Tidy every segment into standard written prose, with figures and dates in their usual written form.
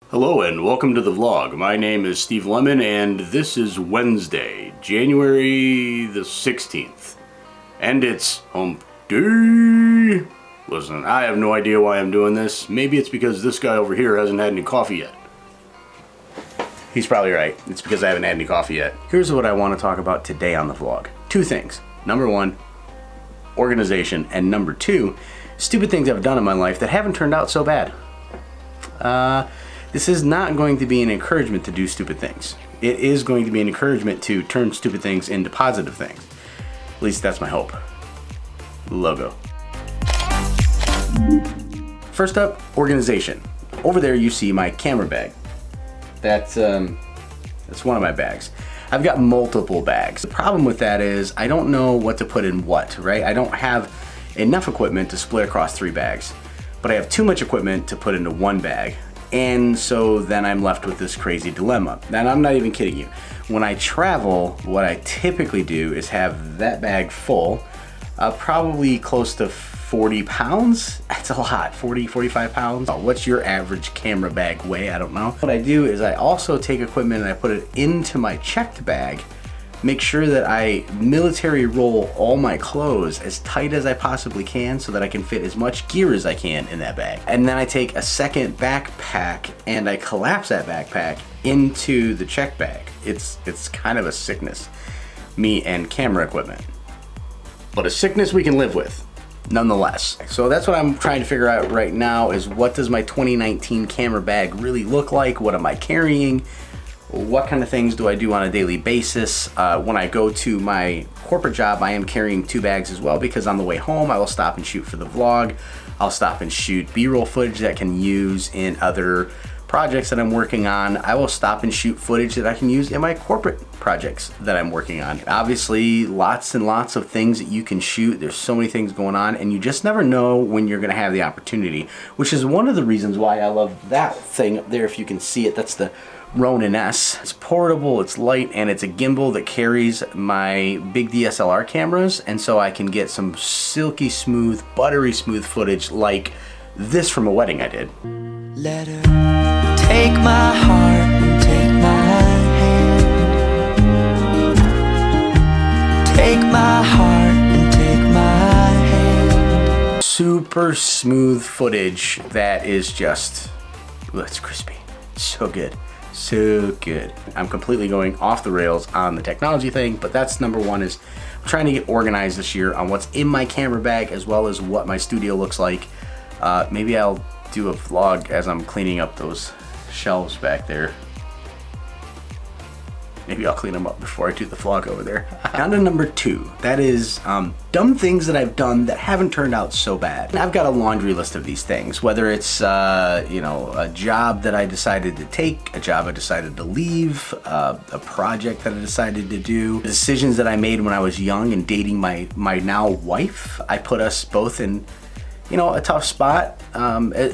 Hello and welcome to the vlog. My name is Steve Lemon and this is Wednesday, January the 16th. And it's hump day. Listen, I have no idea why I'm doing this. Maybe it's because this guy over here hasn't had any coffee yet. He's probably right. It's because I haven't had any coffee yet. Here's what I want to talk about today on the vlog. Two things. Number one, organization. And number two, stupid things I've done in my life that haven't turned out so bad. This is not going to be an encouragement to do stupid things. It is going to be an encouragement to turn stupid things into positive things. At least that's my hope. Logo. First up, organization. Over there you see my camera bag. That's one of my bags. I've got multiple bags. The problem with that is I don't know what to put in what, right? I don't have enough equipment to split across 3 bags, but I have too much equipment to put into one bag. And so then I'm left with this crazy dilemma. And I'm not even kidding you. When I travel, what I typically do is have that bag full, probably close to 40 pounds. That's a lot, 40, 45 pounds. What's your average camera bag weigh? I don't know. What I do is I also take equipment and I put it into my checked bag, make sure that I military roll all my clothes as tight as I possibly can so that I can fit as much gear as I can in that bag. And then I take a second backpack and I collapse that backpack into the check bag. It's kind of a sickness, me and camera equipment. But a sickness we can live with, nonetheless. So that's what I'm trying to figure out right now is what does my 2019 camera bag really look like? What am I carrying? What kind of things do I do on a daily basis? When I go to my corporate job, I am carrying 2 bags as well because on the way home, I will stop and shoot for the vlog. I'll stop and shoot B-roll footage that I can use in other projects that I'm working on. I will stop and shoot footage that I can use in my corporate projects that I'm working on. Obviously, lots and lots of things that you can shoot. There's so many things going on and you just never know when you're gonna have the opportunity, which is one of the reasons why I love that thing up there. If you can see it, that's the Ronin S. It's portable, it's light, and it's a gimbal that carries my big DSLR cameras, and so I can get some silky smooth, buttery smooth footage like this from a wedding I did. Let her take my heart and take my hand. Take my heart and take my hand. Super smooth footage that is just, ooh, it's crispy. So good. So good. I'm completely going off the rails on the technology thing, but that's number one is I'm trying to get organized this year on what's in my camera bag as well as what my studio looks like. Maybe I'll do a vlog as I'm cleaning up those shelves back there. Maybe I'll clean them up before I do the vlog over there. On to number 2. That is dumb things that I've done that haven't turned out so bad. And I've got a laundry list of these things, whether it's you know, a job that I decided to take, a job I decided to leave, a project that I decided to do, decisions that I made when I was young and dating my now wife. I put us both in, you know, a tough spot.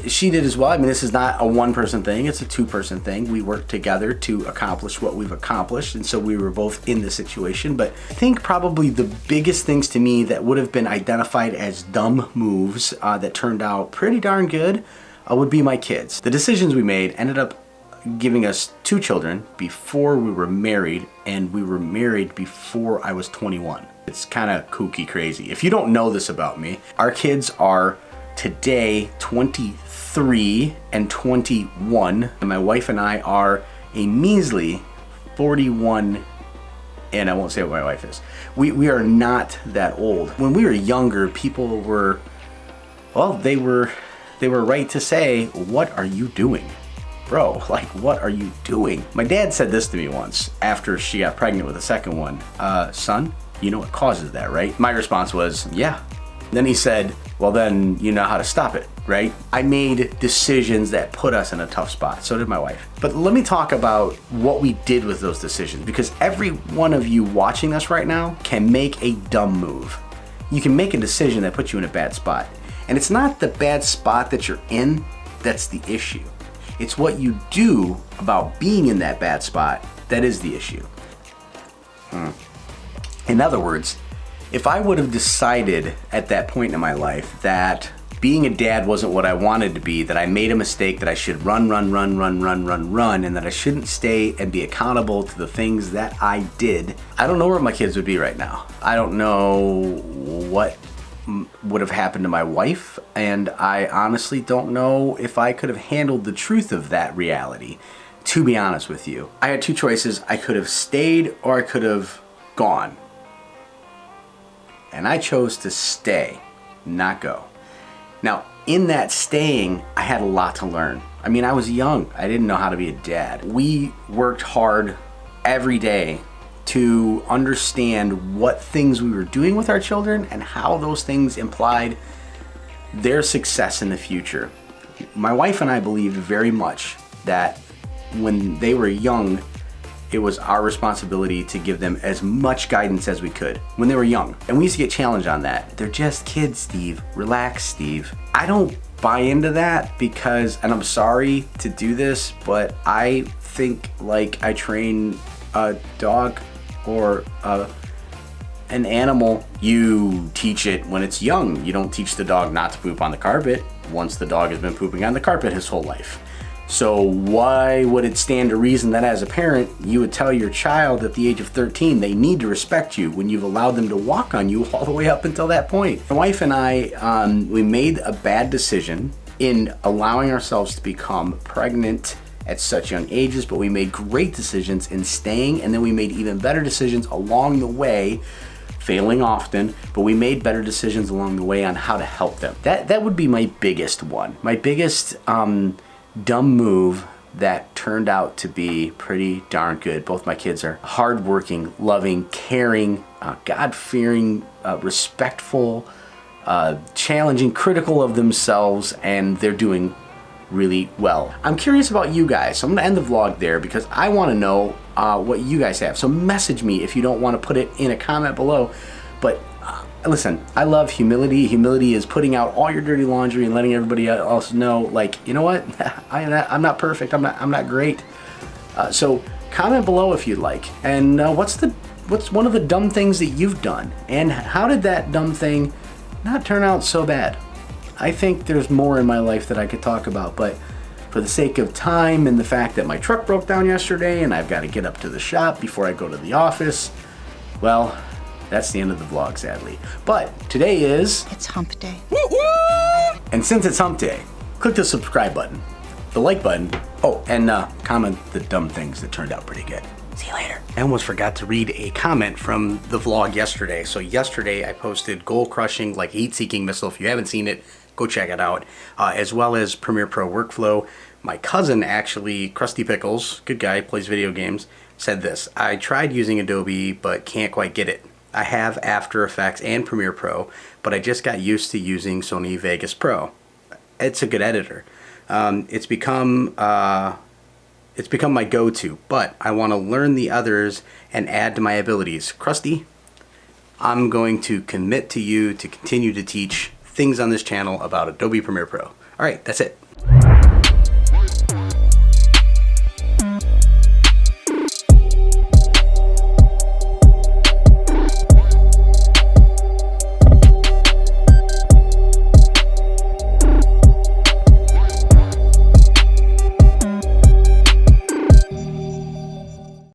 She did as well. I mean, this is not a one-person thing, it's a 2-person thing. We worked together to accomplish what we've accomplished, and so we were both in this situation. But I think probably the biggest things to me that would have been identified as dumb moves that turned out pretty darn good would be my kids. The decisions we made ended up giving us 2 children before we were married, and we were married before I was 21. It's kind of kooky crazy. If you don't know this about me, our kids are today 23 and 21, and my wife and I are a measly 41, and I won't say what my wife is. We are not that old. When we were younger, people were, well, they were right to say, "What are you doing? Bro, like, what are you doing?" My dad said this to me once after she got pregnant with the second one. Son, you know what causes that, right? My response was, yeah. Then he said, well, then you know how to stop it, right? I made decisions that put us in a tough spot. So did my wife. But let me talk about what we did with those decisions, because every one of you watching this right now can make a dumb move. You can make a decision that puts you in a bad spot. And it's not the bad spot that you're in that's the issue. It's what you do about being in that bad spot that is the issue. In other words, if I would have decided at that point in my life that being a dad wasn't what I wanted to be, that I made a mistake, that I should run, and that I shouldn't stay and be accountable to the things that I did. I don't know where my kids would be right now. I don't know what would have happened to my wife, and I honestly don't know if I could have handled the truth of that reality, to be honest with you. I had two choices. I could have stayed or I could have gone. And I chose to stay, not go. Now, in that staying, I had a lot to learn. I mean, I was young. I didn't know how to be a dad. We worked hard every day to understand what things we were doing with our children and how those things implied their success in the future. My wife and I believe very much that when they were young, it was our responsibility to give them as much guidance as we could when they were young. And we used to get challenged on that. They're just kids, Steve. Relax, Steve. I don't buy into that because, and I'm sorry to do this, but I think like I train a dog or an animal. You teach it when it's young. You don't teach the dog not to poop on the carpet once the dog has been pooping on the carpet his whole life. So why would it stand to reason that as a parent, you would tell your child at the age of 13 they need to respect you when you've allowed them to walk on you all the way up until that point? My wife and I, we made a bad decision in allowing ourselves to become pregnant at such young ages, but we made great decisions in staying, and then we made even better decisions along the way, failing often, but we made better decisions along the way on how to help them. That would be my biggest one. My biggest dumb move that turned out to be pretty darn good. Both my kids are hardworking, loving, caring, God-fearing, respectful, challenging, critical of themselves, and they're doing really well. I'm curious about you guys, so I'm gonna end the vlog there because I wanna know what you guys have. So message me if you don't wanna put it in a comment below, but listen, I love humility. Humility is putting out all your dirty laundry and letting everybody else know, like, you know what? I'm not perfect. I'm not great. So comment below if you'd like. And what's one of the dumb things that you've done? And how did that dumb thing not turn out so bad? I think there's more in my life that I could talk about, but for the sake of time and the fact that my truck broke down yesterday and I've got to get up to the shop before I go to the office, well, that's the end of the vlog, sadly. But today It's hump day. and since it's hump day, click the subscribe button, the like button, and comment the dumb things that turned out pretty good. See you later. I almost forgot to read a comment from the vlog yesterday. So yesterday I posted goal crushing like heat-seeking missile. If you haven't seen it, go check it out, as well as Premiere Pro workflow. My cousin actually, Krusty Pickles, good guy, plays video games, said this: I tried using Adobe but can't quite get it. I have After Effects and Premiere Pro, but I just got used to using Sony Vegas Pro. It's a good editor. It's become my go-to, but I want to learn the others and add to my abilities. Krusty, I'm going to commit to you to continue to teach things on this channel about Adobe Premiere Pro. All right, that's it.